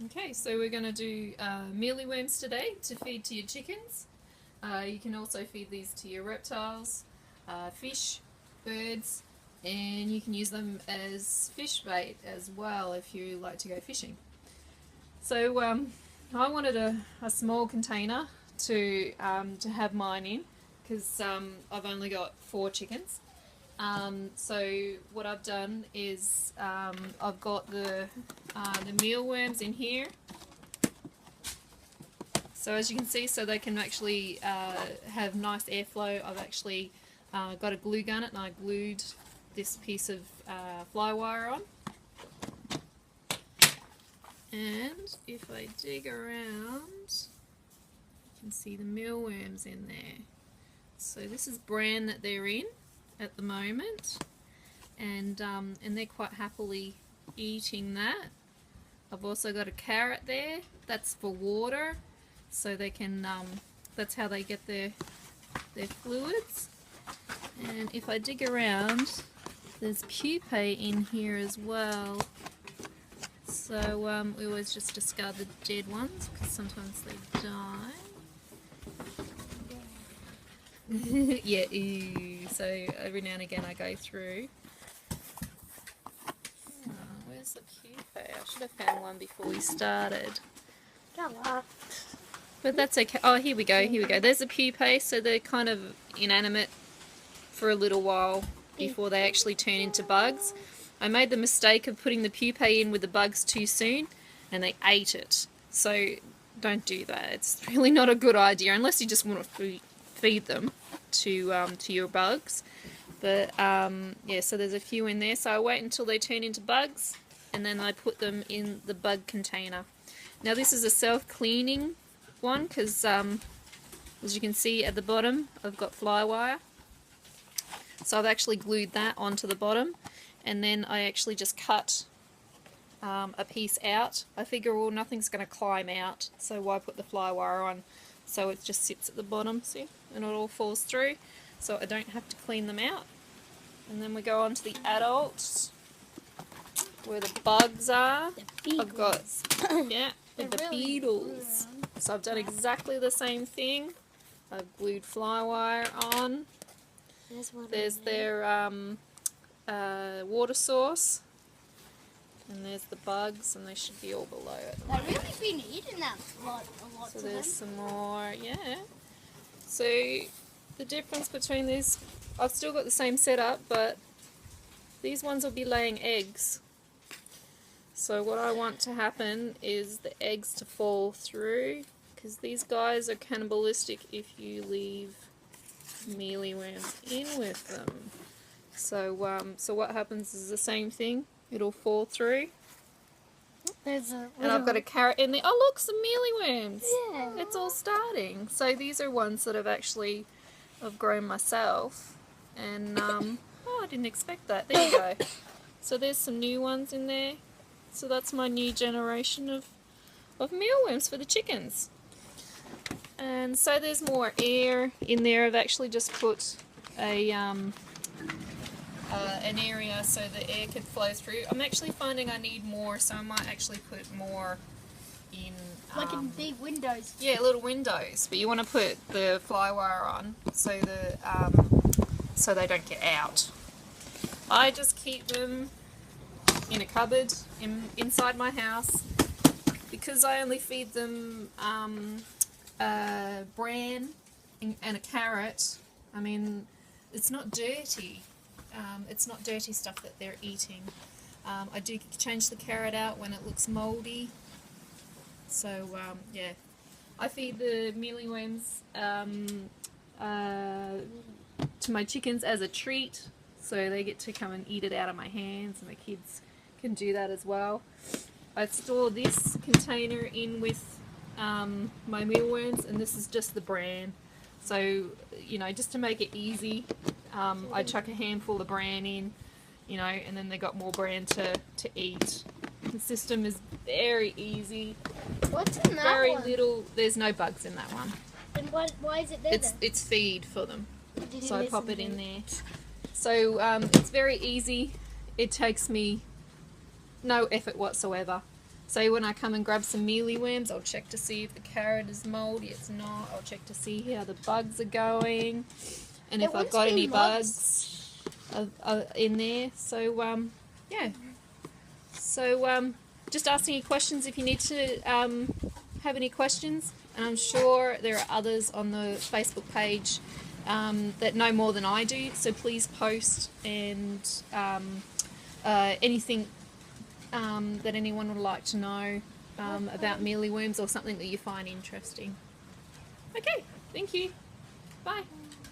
Okay, so we're going to do mealyworms today to feed to your chickens. You can also feed these to your reptiles, fish, birds, and you can use them as fish bait as well if you like to go fishing. So I wanted a small container to have mine in because I've only got 4 chickens. So what I've done is I've got the mealworms in here. So as you can see, so they can actually have nice airflow, I've actually got a glue gun and I glued this piece of fly wire on. And if I dig around, you can see the mealworms in there. So this is bran that they're in at the moment, and they're quite happily eating that. I've also got a carrot there, that's for water, so they can that's how they get their fluids. And if I dig around, there's pupae in here as well, so we always just discard the dead ones because sometimes they die. Yeah, ew. So every now and again I go through. Oh, where's the pupae? I should have found one before we started. But that's okay. Oh, here we go, here we go. There's the pupae, so they're kind of inanimate for a little while before they actually turn into bugs. I made the mistake of putting the pupae in with the bugs too soon, and they ate it. So don't do that. It's really not a good idea, unless you just want to feed them to your bugs. But yeah, so there's a few in there, so I wait until they turn into bugs and then I put them in the bug container. Now this is a self-cleaning one because as you can see at the bottom I've got fly wire, so I've actually glued that onto the bottom, and then I actually just cut a piece out. I figure, well, nothing's going to climb out, so why put the fly wire on? So it just sits at the bottom, see, and it all falls through, so I don't have to clean them out. And then we go on to the adults, where the bugs are. I've got, yeah, the beetles. So I've done exactly the same thing. I've glued fly wire on. There's their water source. And there's the bugs, and they should be all below it. They've really been eating that a lot so there's some more, yeah. So the difference between these, I've still got the same setup, but these ones will be laying eggs. So what I want to happen is the eggs to fall through, because these guys are cannibalistic if you leave mealyworms in with them. So so what happens is the same thing. It'll fall through. And I've got a carrot in there. Oh look, some mealyworms. Yeah. It's all starting. So these are ones that I've grown myself. And oh, I didn't expect that. There you go. So there's some new ones in there. So that's my new generation of mealworms for the chickens. And so there's more air in there. I've actually just put an area so the air could flow through. I'm actually finding I need more, so I might actually put more in... like in big windows. Yeah, little windows, but you want to put the fly wire on so so they don't get out. I just keep them in a cupboard inside my house because I only feed them bran and a carrot. I mean, it's not dirty. It's not dirty stuff that they're eating. I do change the carrot out when it looks mouldy. So yeah, I feed the mealyworms to my chickens as a treat, so they get to come and eat it out of my hands, and the kids can do that as well. I store this container in with my mealworms, and this is just the bran. So, you know, just to make it easy, I chuck a handful of bran in, you know, and then they got more bran to eat. The system is very easy. What's in that very one? Little, there's no bugs in that one. And why is it there then? It's feed for them. Did So you I pop listen it in to there. So it's very easy. It takes me no effort whatsoever. So when I come and grab some mealyworms, I'll check to see if the carrot is moldy. It's not. I'll check to see how the bugs are going, and if I've got any bugs in there. So yeah. So just ask any questions if you need to have any questions, and I'm sure there are others on the Facebook page that know more than I do. So please post and anything that anyone would like to know about mealyworms or something that you find interesting. Okay, thank you. Bye.